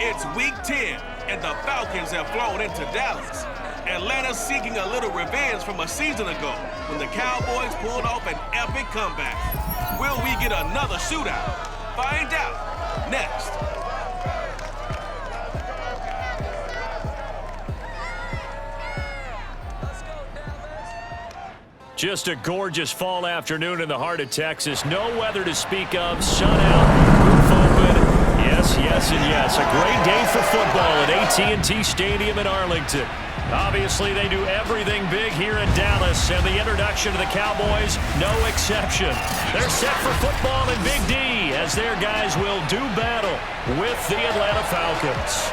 It's Week 10, and the Falcons have flown into Dallas. Atlanta's seeking a little revenge from a season ago when the Cowboys pulled off an epic comeback. Will we get another shootout? Find out next. Just a gorgeous fall afternoon in the heart of Texas. No weather to speak of. Sun out, roof open. Yes, and yes. A great day for football at AT&T Stadium in Arlington. Obviously, they do everything big here in Dallas, and the introduction to the Cowboys, no exception. They're set for football in Big D as their guys will do battle with the Atlanta Falcons.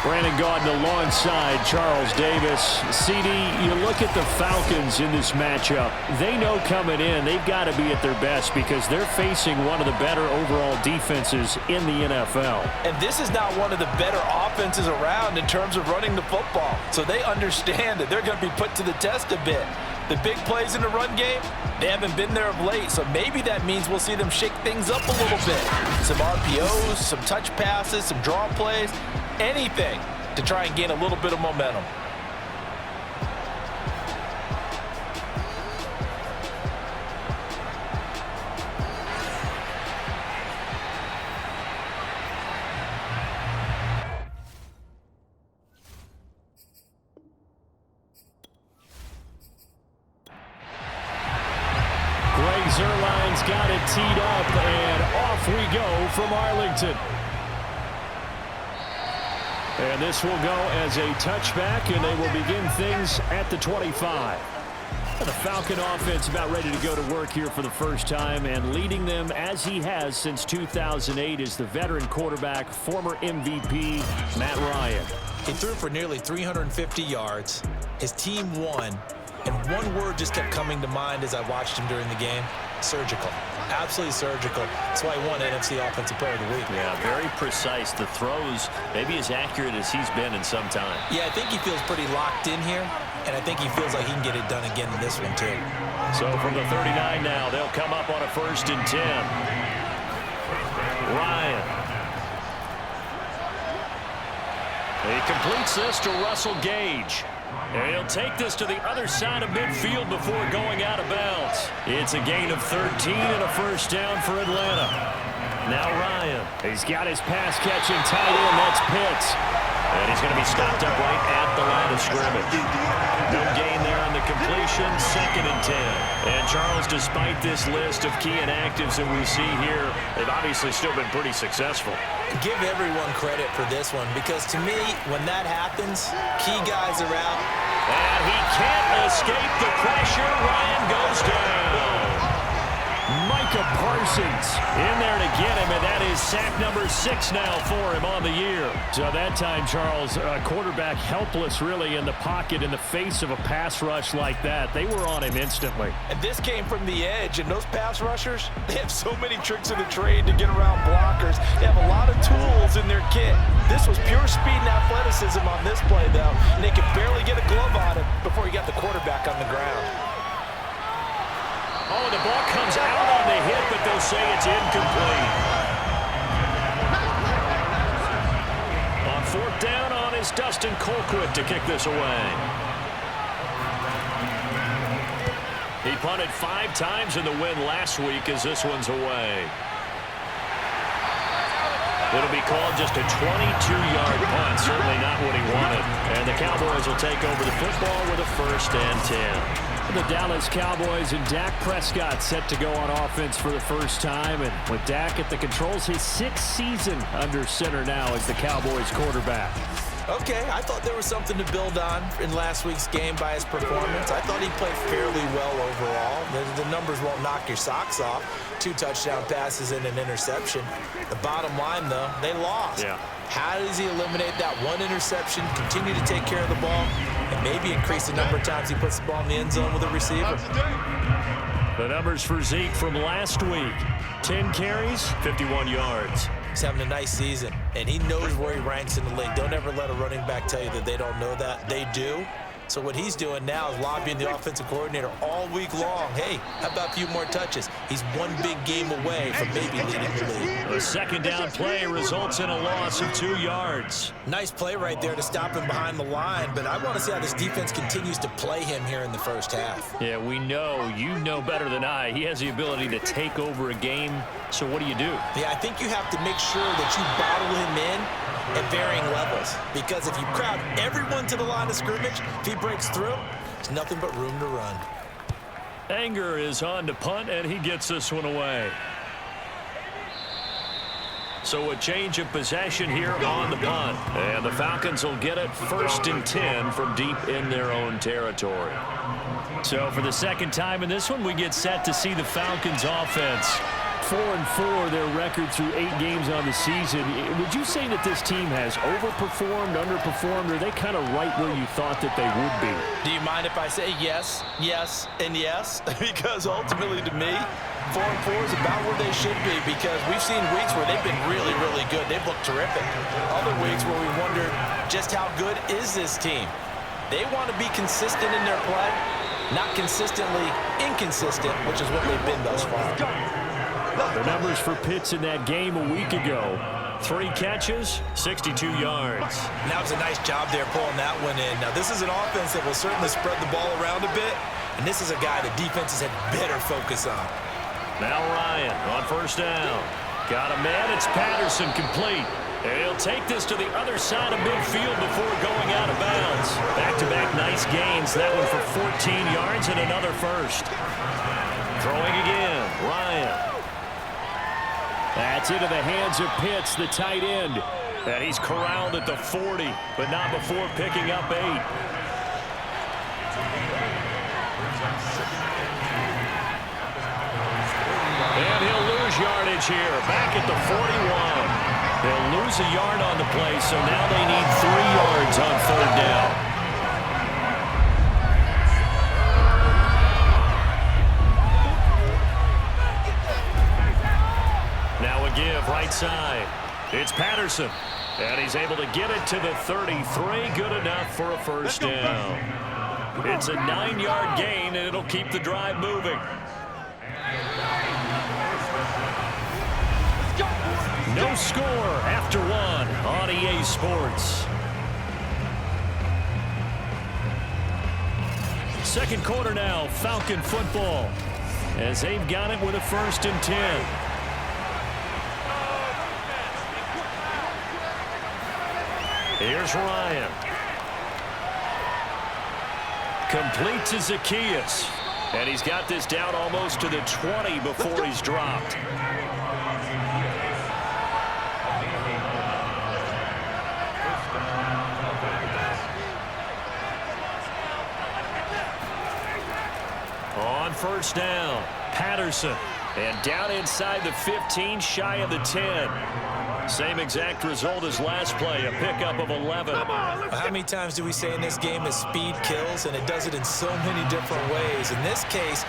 Brandon Gaudin alongside Charles Davis. CD, you look at the Falcons in this matchup. They know coming in they've got to be at their best because they're facing one of the better overall defenses in the NFL. And this is not one of the better offenses around in terms of running the football. So they understand that they're going to be put to the test a bit. The big plays in the run game, they haven't been there of late, so maybe that means we'll see them shake things up a little bit. Some RPOs, some touch passes, some draw plays, anything to try and gain a little bit of momentum. Zerline's got it teed up, and off we go from Arlington. And this will go as a touchback, and they will begin things at the 25. The Falcon offense about ready to go to work here for the first time, and leading them as he has since 2008 is the veteran quarterback, former MVP, Matt Ryan. He threw for nearly 350 yards. His team won. And one word just kept coming to mind as I watched him during the game: surgical. Absolutely surgical. That's why he won NFC Offensive Player of the Week. Yeah, very precise. The throws maybe as accurate as he's been in some time. Yeah, I think he feels pretty locked in here, and I think he feels like he can get it done again in this one too. So from the 39 now, they'll come up on a 1st and 10. Ryan. He completes this to Russell Gage. And he'll take this to the other side of midfield before going out of bounds. It's a gain of 13 and a first down for Atlanta. Now Ryan. He's got his pass-catching tight end. That's Pitts. And he's going to be stopped up right at the line of scrimmage. No gain there on the completion. 2nd and 10. And Charles, despite this list of key inactives that we see here, they've obviously still been pretty successful. Give everyone credit for this one, because to me, when that happens, key guys are out. And he can't escape the pressure. Ryan goes down. Micah Parsons in there to get him, and that is sack number 6 now for him on the year. So that time, Charles, quarterback helpless really in the pocket in the face of a pass rush like that. They were on him instantly. And this came from the edge, and those pass rushers, they have so many tricks of the trade to get around blockers. They have a lot of tools in their kit. This was pure speed and athleticism on this play, though, and they could barely get a glove on him before he got the quarterback on the ground. Oh, the ball comes out on the hit, but they'll say it's incomplete. On 4th down on is Dustin Colquitt to kick this away. He punted 5 times in the win last week as this one's away. It'll be called just a 22-yard punt, certainly not what he wanted. And the Cowboys will take over the football with a 1st and 10. The Dallas Cowboys and Dak Prescott set to go on offense for the first time. And with Dak at the controls, his 6th season under center now as the Cowboys quarterback. Okay, I thought there was something to build on in last week's game by his performance. I thought he played fairly well overall. The numbers won't knock your socks off. 2 touchdown passes and an interception. The bottom line, though, they lost. Yeah. How does he eliminate that 1 interception, continue to take care of the ball, and maybe increase the number of times he puts the ball in the end zone with a receiver? The numbers for Zeke from last week: 10 carries, 51 yards. He's having a nice season, and he knows where he ranks in the league. Don't ever let a running back tell you that they don't know that. They do. So what he's doing now is lobbying the offensive coordinator all week long. Hey, how about a few more touches? He's one big game away from maybe leading the league. A second down play results in a loss of 2 yards. Nice play right there to stop him behind the line, but I want to see how this defense continues to play him here in the first half. Yeah, we know. You know better than I. He has the ability to take over a game. So what do you do? Yeah, I think you have to make sure that you bottle him in at varying levels, because if you crowd everyone to the line of scrimmage, if he breaks through, there's nothing but room to run. Anger is on to punt, and he gets this one away. So a change of possession here on the punt, and the Falcons will get it 1st and 10 from deep in their own territory. So for the second time in this one, we get set to see the Falcons offense. 4-4 their record through 8 games on the season. Would you say that this team has overperformed, underperformed, or are they kind of right where you thought that they would be? Do you mind if I say yes, yes, and yes? Because ultimately to me, 4-4 is about where they should be, because we've seen weeks where they've been really, really good. They've looked terrific. Other weeks where we wondered just how good is this team. They want to be consistent in their play, not consistently inconsistent, which is what they've been thus far. The numbers for Pitts in that game a week ago. 3 catches, 62 yards. And that was a nice job there pulling that one in. Now, this is an offense that will certainly spread the ball around a bit, and this is a guy the defenses had better focus on. Now Ryan on 1st down. Got a man. It's Patterson complete. And he'll take this to the other side of midfield before going out of bounds. Back-to-back nice gains. That one for 14 yards and another first. Throwing again. Ryan. That's into the hands of Pitts, the tight end. And he's corralled at the 40, but not before picking up 8. And he'll lose yardage here, back at the 41. They'll lose a yard on the play, so now they need 3 yards on 3rd down. Now a give right side. It's Patterson. And he's able to get it to the 33. Good enough for a 1st down. It's a 9-yard gain, and it'll keep the drive moving. No score after 1 on EA Sports. Second quarter now, Falcon football, as they've got it with a 1st and 10. Here's Ryan. Complete to Zacchaeus. And he's got this down almost to the 20 before he's dropped. On 1st down, Patterson. And down inside the 15, shy of the 10. Same exact result as last play, a pickup of 11. How many times do we say in this game that speed kills, and it does it in so many different ways? In this case,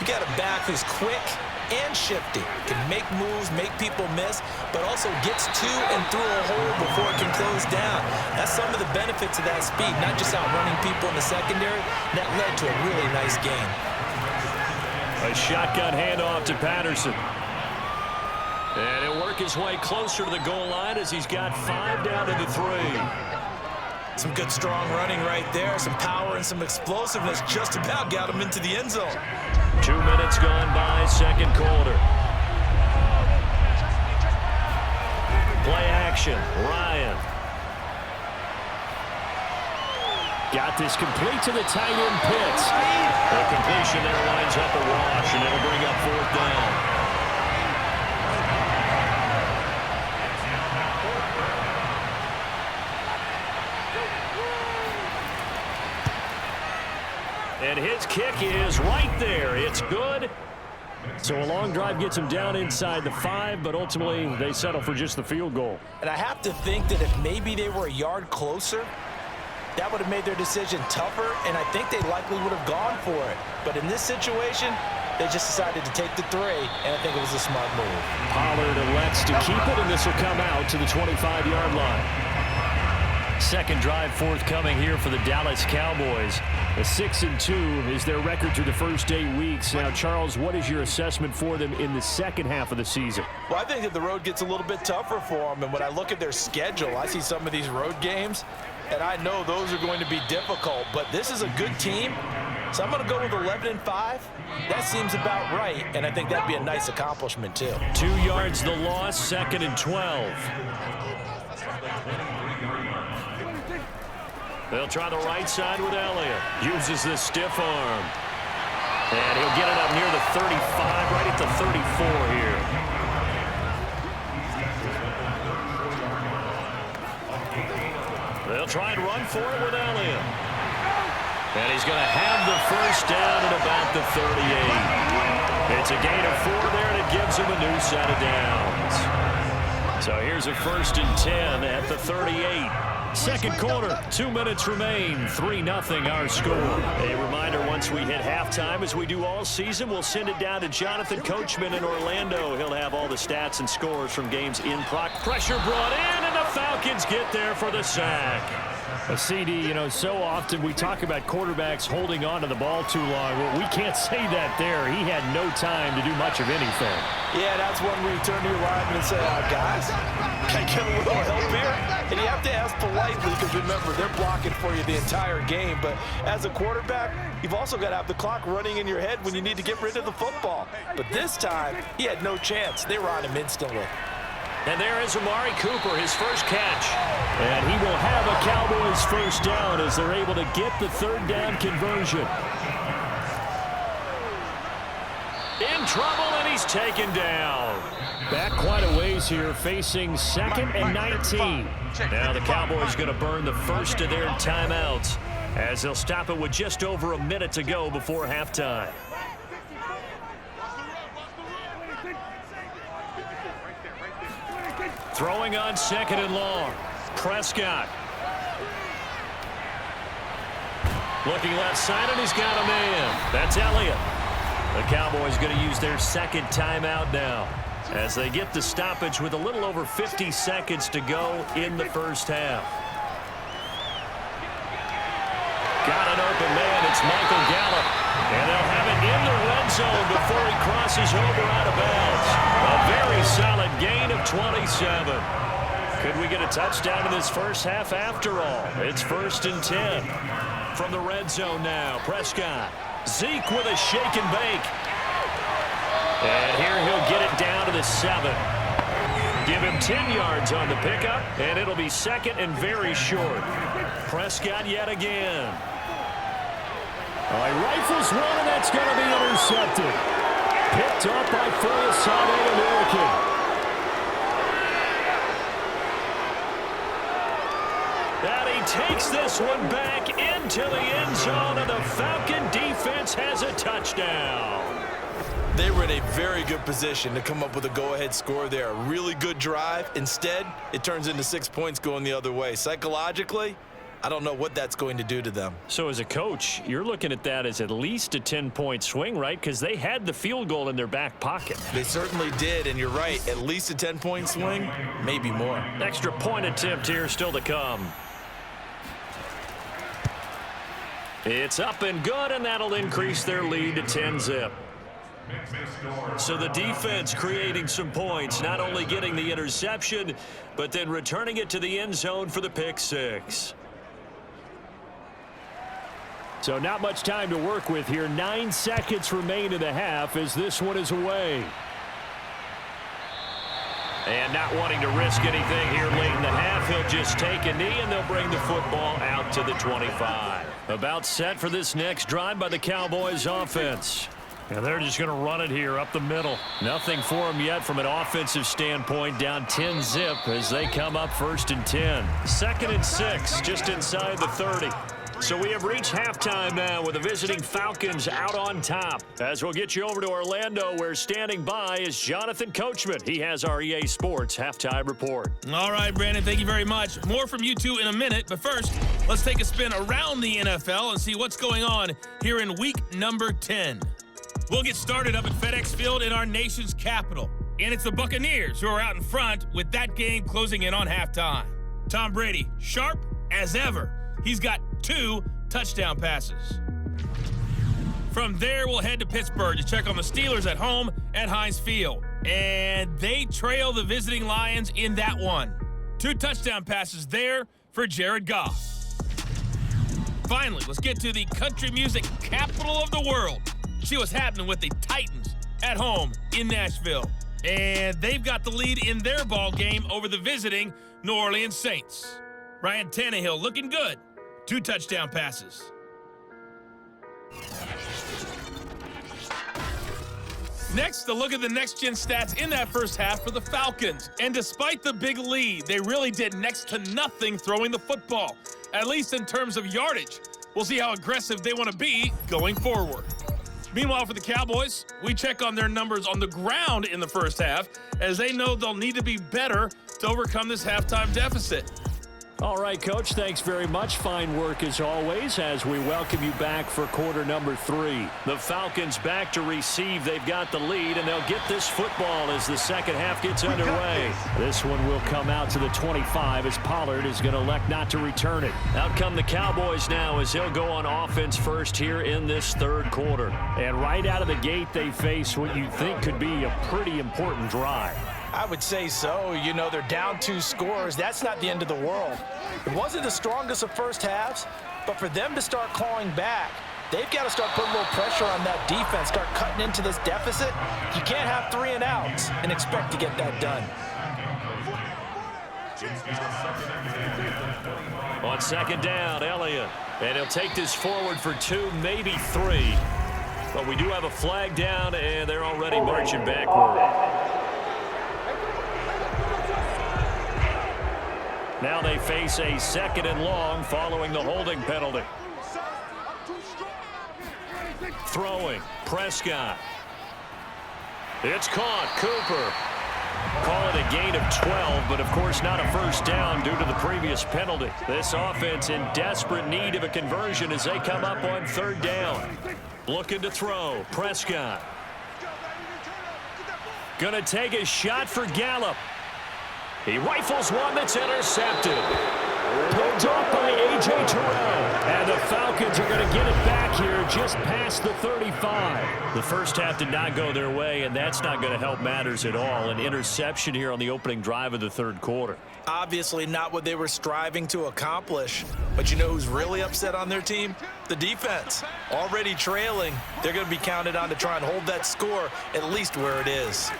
you got a back who's quick and shifty, can make moves, make people miss, but also gets to and through a hole before it can close down. That's some of the benefits of that speed, not just outrunning people in the secondary. That led to a really nice game. A shotgun handoff to Patterson. And he'll work his way closer to the goal line as he's got 5 down to the 3. Some good strong running right there. Some power and some explosiveness just about got him into the end zone. 2 minutes gone by, second quarter. Play action, Ryan. Got this complete to the tight end Pitts. The completion there lines up a wash, and it'll bring up 4th down. And his kick is right there. It's good. So a long drive gets him down inside the 5, but ultimately they settle for just the field goal. And I have to think that if maybe they were a yard closer, that would have made their decision tougher, and I think they likely would have gone for it. But in this situation, they just decided to take the 3, and I think it was a smart move. Pollard elects to keep it, and this will come out to the 25-yard line. Second drive forthcoming here for the Dallas Cowboys. A 6-2 is their record through the first 8 weeks. Now, Charles, what is your assessment for them in the second half of the season? Well, I think that the road gets a little bit tougher for them. And when I look at their schedule, I see some of these road games, and I know those are going to be difficult. But this is a good team, so I'm going to go with 11-5. That seems about right, and I think that'd be a nice accomplishment, too. 2 yards the loss, 2nd and 12. They'll try the right side with Elliott. Uses the stiff arm. And he'll get it up near the 35, right at the 34 here. They'll try and run for it with Elliott. And he's going to have the first down at about the 38. It's a gain of 4 there, and it gives him a new set of downs. So here's a 1st and 10 at the 38. Second quarter, 2 minutes remain, 3-0 our score. A reminder, once we hit halftime, as we do all season, we'll send it down to Jonathan Coachman in Orlando. He'll have all the stats and scores from games in progress. Pressure brought in, and the Falcons get there for the sack. A CD, you know, so often we talk about quarterbacks holding on to the ball too long. Well, we can't say that there. He had no time to do much of anything. Yeah, that's when we turn to your lineman and say, guys, can I get a little help here? And you have to ask politely because, remember, they're blocking for you the entire game. But as a quarterback, you've also got to have the clock running in your head when you need to get rid of the football. But this time, he had no chance. They were on him instantly. And there is Amari Cooper, his first catch. And he will have a Cowboys first down as they're able to get the 3rd down conversion. In trouble, and he's taken down. Back quite a ways here, facing 2nd and 19. Now the Cowboys going to burn the first of their timeouts as they'll stop it with just over a minute to go before halftime. Throwing on 2nd and long. Prescott. Looking left side, and he's got a man. That's Elliott. The Cowboys going to use their 2nd timeout now as they get the stoppage with a little over 50 seconds to go in the first half. Got an open man. It's Michael Gallup. And they'll have it in the red zone before he crosses over out of bounds. A very solid gain of 27. Could we get a touchdown in this first half after all? It's 1st and 10. From the red zone now, Prescott. Zeke with a shake and bake. And here he'll get it down to the 7. Give him 10 yards on the pickup, and it'll be 2nd and very short. Prescott yet again. All right, rifles one, and that's going to be intercepted. Picked up by full-side American. And he takes this one back into the end zone, and the Falcon defense has a touchdown. They were in a very good position to come up with a go-ahead score there. A really good drive. Instead, it turns into 6 points going the other way. Psychologically, I don't know what that's going to do to them. So as a coach, you're looking at that as at least a 10-point swing, right? Because they had the field goal in their back pocket. They certainly did, and you're right. At least a 10-point swing, maybe more. Extra point attempt here still to come. It's up and good, and that'll increase their lead to 10-zip. So the defense creating some points, not only getting the interception, but then returning it to the end zone for the pick 6. So not much time to work with here. 9 seconds remain in the half as this one is away. And not wanting to risk anything here late in the half, he'll just take a knee, and they'll bring the football out to the 25. About set for this next drive by the Cowboys offense. And they're just going to run it here up the middle. Nothing for them yet from an offensive standpoint, down 10-zip as they come up 1st and 10. 2nd and 6, just inside the 30. So we have reached halftime now with the visiting Falcons out on top. As we'll get you over to Orlando, where standing by is Jonathan Coachman. He has our EA Sports halftime report. All right, Brandon, thank you very much. More from you two in a minute, but first, let's take a spin around the NFL and see what's going on here in week number 10. We'll get started up at FedEx Field in our nation's capital. And it's the Buccaneers who are out in front with that game closing in on halftime. Tom Brady, sharp as ever. He's got 2 touchdown passes. From there, we'll head to Pittsburgh to check on the Steelers at home at Heinz Field. And they trail the visiting Lions in that one. 2 touchdown passes there for Jared Goff. Finally, let's get to the country music capital of the world. See what's happening with the Titans at home in Nashville. And they've got the lead in their ball game over the visiting New Orleans Saints. Ryan Tannehill looking good. 2 touchdown passes. Next, a look at the next-gen stats in that first half for the Falcons. And despite the big lead, they really did next to nothing throwing the football, at least in terms of yardage. We'll see how aggressive they want to be going forward. Meanwhile, for the Cowboys, we check on their numbers on the ground in the first half, as they know they'll need to be better to overcome this halftime deficit. All right, Coach, thanks very much. Fine work as always as we welcome you back for quarter number 3. The Falcons back to receive. They've got the lead, and they'll get this football as the second half gets underway. This one will come out to the 25 as Pollard is going to elect not to return it. Out come the Cowboys now as they'll go on offense first here in this third quarter. And right out of the gate, they face what you think could be a pretty important drive. I would say so. You know, they're down 2 scores. That's not the end of the world. It wasn't the strongest of first halves, but for them to start clawing back, they've got to start putting a little pressure on that defense, start cutting into this deficit. You can't have 3 and outs and expect to get that done. On second down, Elliott. And he'll take this forward for 2, maybe 3. But we do have a flag down, and they're already marching backward. Now they face a 2nd and long following the holding penalty. Throwing, Prescott. It's caught, Cooper. Call it a gain of 12, but of course not a first down due to the previous penalty. This offense in desperate need of a conversion as they come up on 3rd down. Looking to throw, Prescott. Gonna take a shot for Gallup. He rifles one that's intercepted. Picked off by A.J. Terrell. And the Falcons are going to get it back here just past the 35. The first half did not go their way, and that's not going to help matters at all. An interception here on the opening drive of the third quarter. Obviously not what they were striving to accomplish. But you know who's really upset on their team? The defense. Already trailing. They're going to be counted on to try and hold that score at least where it is.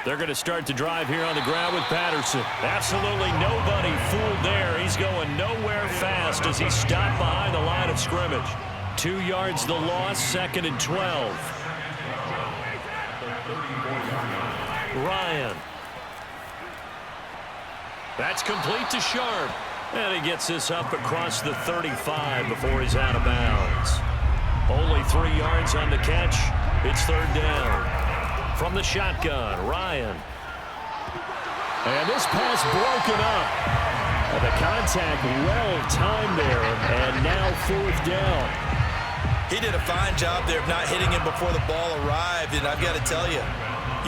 They're going to start the drive here on the ground with Patterson. Absolutely nobody fooled there. He's going nowhere fast as he stopped behind the line of scrimmage. 2 yards the loss, 2nd and 12. Ryan. That's complete to Sharp. And he gets this up across the 35 before he's out of bounds. Only 3 yards on the catch. It's 3rd down. From the shotgun, Ryan. And this pass broken up. And the contact well timed there. And now 4th down. He did a fine job there of not hitting him before the ball arrived. And I've got to tell you,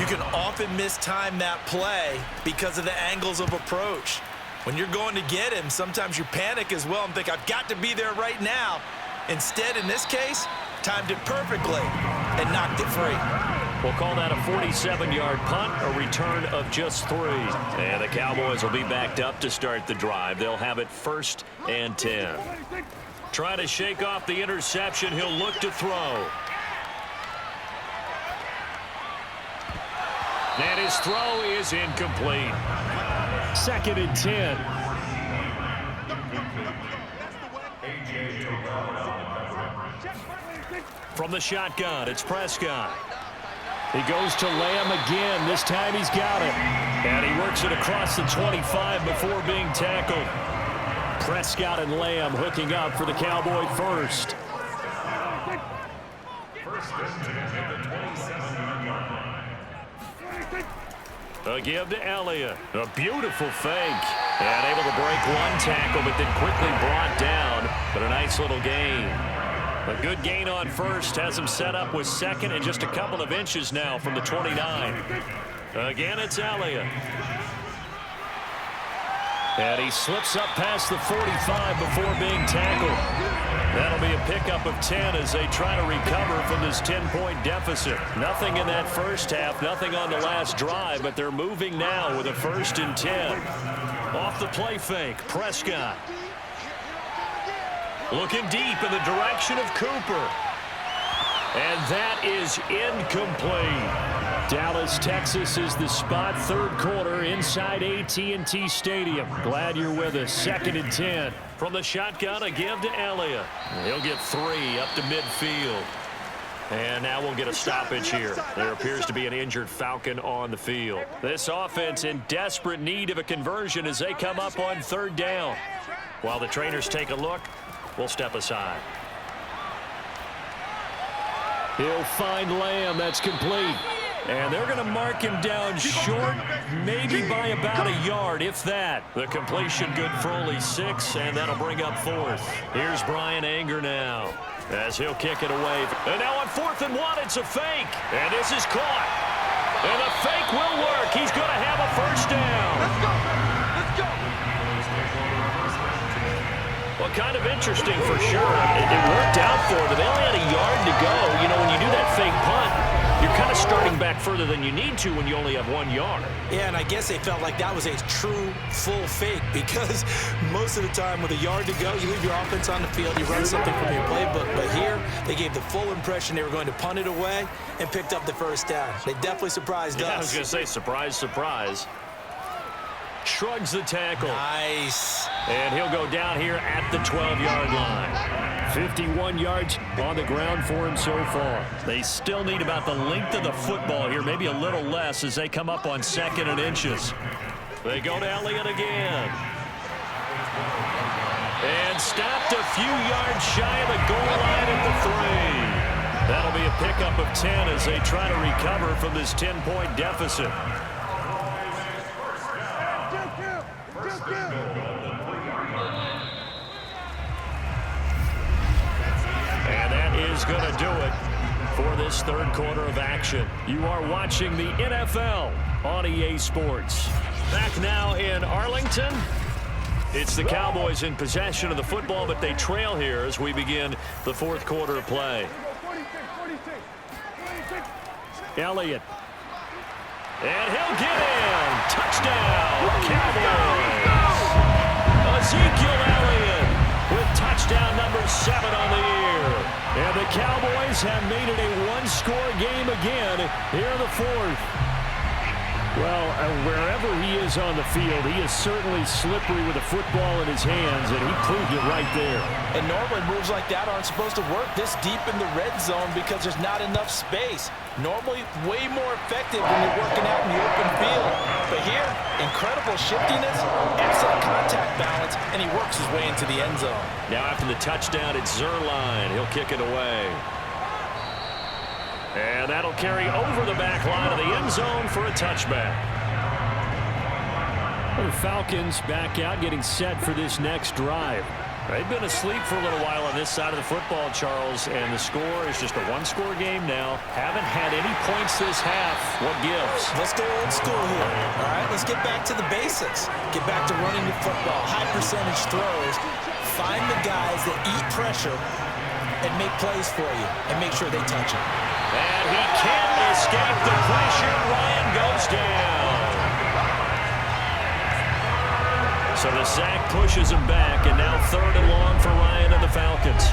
you can often mistime that play because of the angles of approach. When you're going to get him, sometimes you panic as well and think, I've got to be there right now. Instead, in this case, timed it perfectly and knocked it free. We'll call that a 47-yard punt, a return of just 3. And the Cowboys will be backed up to start the drive. They'll have it 1st and 10. Trying to shake off the interception. He'll look to throw. And his throw is incomplete. 2nd and 10. From the shotgun, it's Prescott. He goes to Lamb again. This time he's got it. And he works it across the 25 before being tackled. Prescott and Lamb hooking up for the Cowboy first. A give to Elliott. A beautiful fake. And able to break 1 tackle, but then quickly brought down. But a nice little gain. A good gain on first, has him set up with 2nd and just a couple of inches now from the 29. Again, it's Elliott. And he slips up past the 45 before being tackled. That'll be a pickup of 10 as they try to recover from this 10-point deficit. Nothing in that first half, nothing on the last drive, but they're moving now with a 1st and 10. Off the play fake, Prescott. Looking deep in the direction of Cooper. And that is incomplete. Dallas, Texas is the spot, 3rd quarter inside AT&T Stadium. Glad you're with us. 2nd and 10. From the shotgun, a give to Elliott. He'll get 3 up to midfield. And now we'll get a stoppage here. There appears to be an injured Falcon on the field. This offense in desperate need of a conversion as they come up on 3rd down. While the trainers take a look, we'll step aside. He'll find Lamb. That's complete. And they're going to mark him down short, maybe by about a yard, if that. The completion good for only 6, and that'll bring up 4th. Here's Brian Anger now as he'll kick it away. And now on 4th and 1, it's a fake. And this is caught. And the fake will work. He's going to have a 1st down. Let's go. Let's go. Well, kind of interesting for sure. It worked out for them. They only had a yard to go. You know, when you do that fake punt, you're kind of starting back further than you need to when you only have 1 yard. Yeah, and I guess they felt like that was a true full fake because most of the time with a yard to go, you leave your offense on the field, you run something from your playbook. But here, they gave the full impression they were going to punt it away and picked up the 1st down. They definitely surprised us. I was going to say, surprise, surprise. Shrugs the tackle. Nice. And he'll go down here at the 12-yard line. 51 yards on the ground for him so far. They still need about the length of the football here, maybe a little less as they come up on 2nd and inches. They go to Elliott again. And stopped a few yards shy of the goal line at the 3. That'll be a pickup of 10 as they try to recover from this 10-point deficit. And that is going to do it for this 3rd quarter of action. You are watching the NFL on EA Sports. Back now in Arlington. It's the Cowboys in possession of the football, but they trail here as we begin the 4th quarter of play. Elliott. And he'll get in. Touchdown, Cowboys. Ezekiel Elliott with touchdown number 7 on the year. And the Cowboys have made it a 1-score game again here in the 4th. Well, wherever he is on the field, he is certainly slippery with a football in his hands, and he proved it right there. And normally moves like that aren't supposed to work this deep in the red zone because there's not enough space. Normally way more effective when you're working out in the open field. But here, incredible shiftiness, excellent contact balance, and he works his way into the end zone. Now after the touchdown, it's Zerline. He'll kick it away. And that'll carry over the back line of the end zone for a touchback. Well, the Falcons back out, getting set for this next drive. They've been asleep for a little while on this side of the football, Charles, and the score is just a 1-score game now. Haven't had any points this half. What gives? Let's go old school here. All right, let's get back to the basics. Get back to running the football, high percentage throws. Find the guys that eat pressure and make plays for you and make sure they touch it. And he can't escape the pressure. Ryan goes down. So the sack pushes him back, and now 3rd and long for Ryan and the Falcons.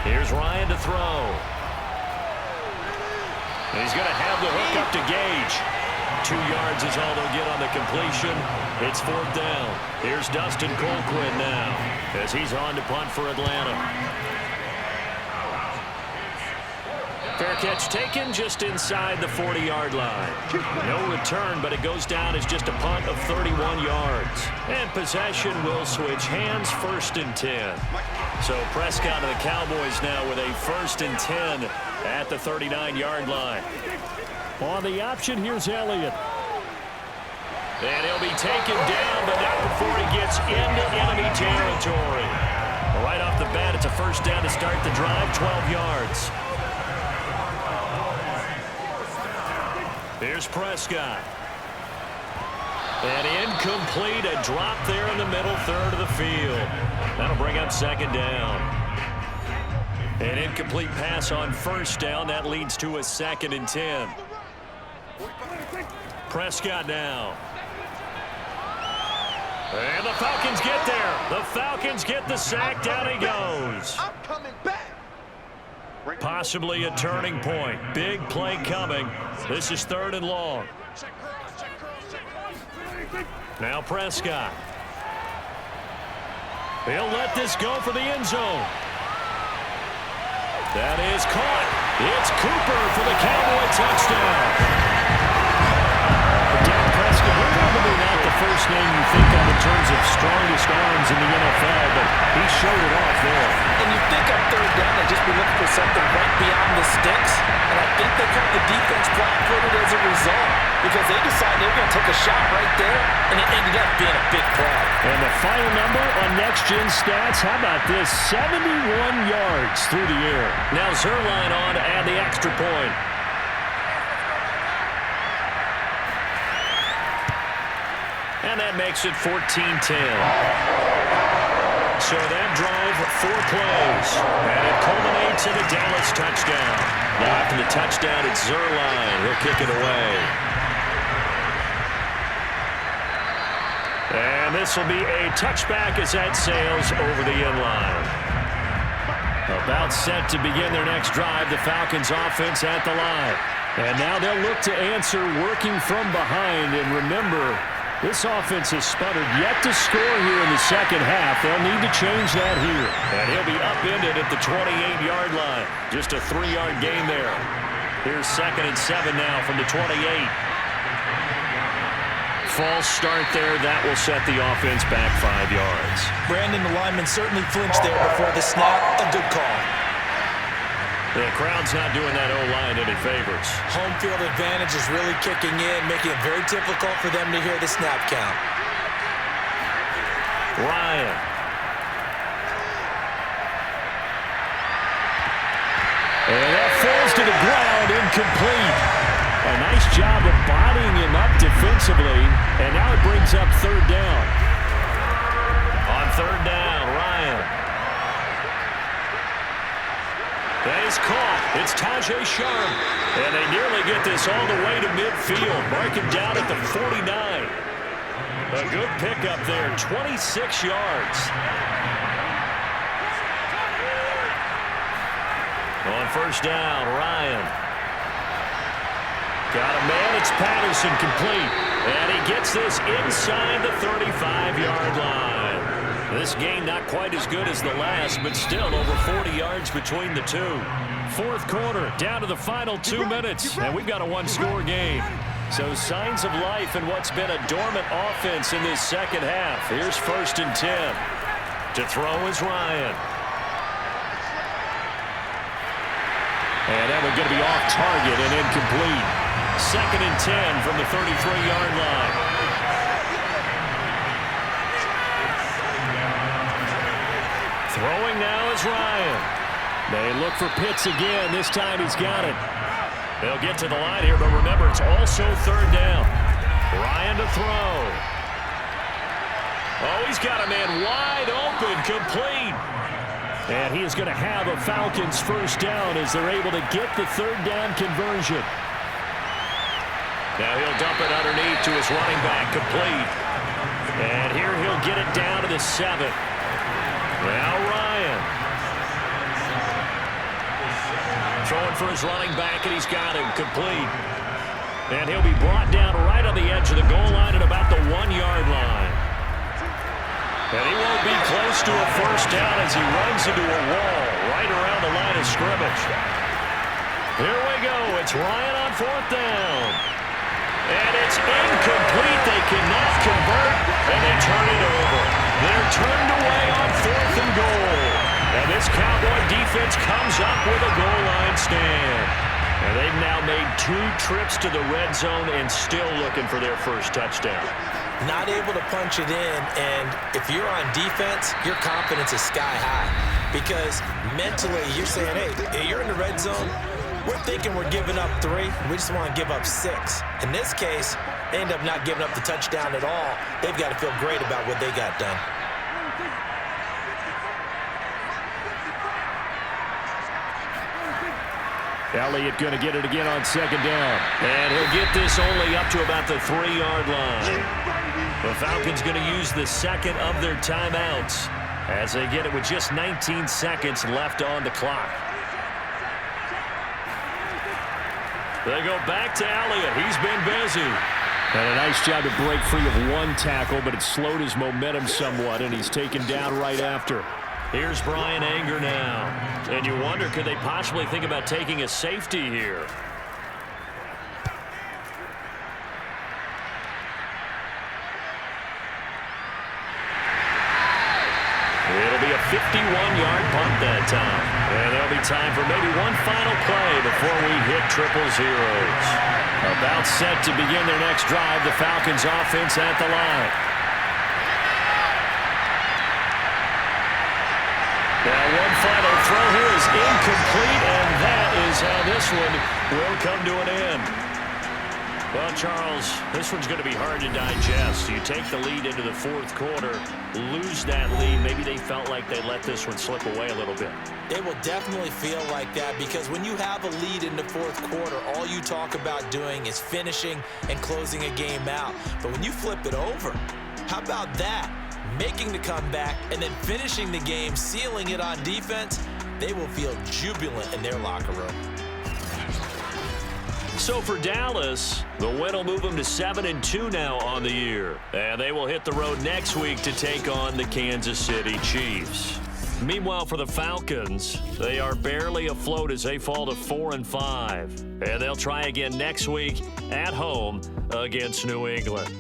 Here's Ryan to throw. And he's going to have the hook up to Gage. 2 yards is all they'll get on the completion. It's 4th down. Here's Dustin Colquitt now as he's on to punt for Atlanta. Fair catch taken just inside the 40-yard line. No return, but it goes down as just a punt of 31 yards. And possession will switch hands, 1st and 10. So Prescott and the Cowboys now with a 1st and 10 at the 39-yard line. On the option, here's Elliott. And he'll be taken down, but not before he gets into enemy territory. Right off the bat, it's a 1st down to start the drive, 12 yards. Here's Prescott. And incomplete, a drop there in the middle third of the field. That'll bring up second down. An incomplete pass on first down. That leads to a 2nd and 10. Prescott now. And the Falcons get there. The Falcons get the sack. Down he goes. I'm coming back. Possibly a turning point. Big play coming. This is 3rd and long. Now Prescott. He'll let this go for the end zone. That is caught. It's Cooper for the Cowboy touchdown. Dak Prescott, probably not the first name you think of in terms of strongest arms in the NFL, but he showed it off there. And you think on 3rd down, they'd just be looking for something right beyond the sticks. And I think they got the defense flat-footed as a result because they decided they were going to take a shot right there, and it ended up being a big play. And the final number on Next Gen Stats, how about this? 71 yards through the air. Now Zerline on to add the extra point. And that makes it 14-10. So that drove 4 plays. And it culminates in a Dallas touchdown. Now after the touchdown, it's Zerline. He'll kick it away. And this will be a touchback as that sails over the end line. About set to begin their next drive, the Falcons offense at the line. And now they'll look to answer working from behind. And remember, this offense has sputtered yet to score here in the second half. They'll need to change that here. And he'll be upended at the 28-yard line. Just a 3-yard gain there. Here's 2nd and 7 now from the 28. False start there. That will set the offense back 5 yards. Brandon, the lineman certainly flinched there before the snap. A good call. The crowd's not doing that O-line any favors. Home field advantage is really kicking in, making it very difficult for them to hear the snap count. Ryan. And that falls to the ground, incomplete. A nice job of bodying him up defensively, and now it brings up 3rd down. On 3rd down, Ryan. That is caught. It's Tajay Sharp. And they nearly get this all the way to midfield. Mark him down at the 49. A good pickup there, 26 yards. On 1st down, Ryan. Got a man, it's Patterson, complete. And he gets this inside the 35-yard line. This game not quite as good as the last, but still over 40 yards between the two. 4th quarter, down to the final 2 minutes, and we've got a 1-score game. So signs of life in what's been a dormant offense in this second half. Here's 1st and 10. To throw is Ryan. And that one's going to be off target and incomplete. 2nd and 10 from the 33-yard line. Throwing now is Ryan. They look for Pitts again. This time he's got it. They'll get to the line here, but remember, it's also 3rd down. Ryan to throw. Oh, he's got a man wide open, complete. And he is going to have a Falcons 1st down as they're able to get the 3rd down conversion. Now he'll dump it underneath to his running back, complete. And here he'll get it down to the 7. Now Ryan. Throwing for his running back, and he's got him, complete. And he'll be brought down right on the edge of the goal line at about the 1-yard line. And he won't be close to a 1st down as he runs into a wall right around the line of scrimmage. Here we go. It's Ryan on 4th down. And it's incomplete. They cannot convert, and they turn it over. They're turned away on 4th and goal. And this Cowboy defense comes up with a goal line stand. And they've now made 2 trips to the red zone and still looking for their 1st touchdown. Not able to punch it in, and if you're on defense, your confidence is sky high. Because mentally, you're saying, hey, you're in the red zone, We're thinking we're giving up 3. We just want to give up 6. In this case, they end up not giving up the touchdown at all. They've got to feel great about what they got done. Elliott going to get it again on 2nd down. And he'll get this only up to about the 3-yard line. The Falcons going to use the second of their timeouts as they get it with just 19 seconds left on the clock. They go back to Elliott. He's been busy. And a nice job to break free of 1 tackle, but it slowed his momentum somewhat, and he's taken down right after. Here's Brian Anger now. And you wonder, could they possibly think about taking a safety here? It'll be a 51-yard punt that time. And there'll be time for maybe one final play before we hit triple zeros. About set to begin their next drive, the Falcons offense at the line. Now one final throw here is incomplete, and that is how this one will come to an end. Well, Charles, this one's going to be hard to digest. You take the lead into the 4th quarter, lose that lead. Maybe they felt like they let this one slip away a little bit. It will definitely feel like that because when you have a lead in the 4th quarter, all you talk about doing is finishing and closing a game out. But when you flip it over, how about that? Making the comeback and then finishing the game, sealing it on defense, they will feel jubilant in their locker room. So for Dallas, the win will move them to 7-2 now on the year. And they will hit the road next week to take on the Kansas City Chiefs. Meanwhile, for the Falcons, they are barely afloat as they fall to 4-5. And they'll try again next week at home against New England.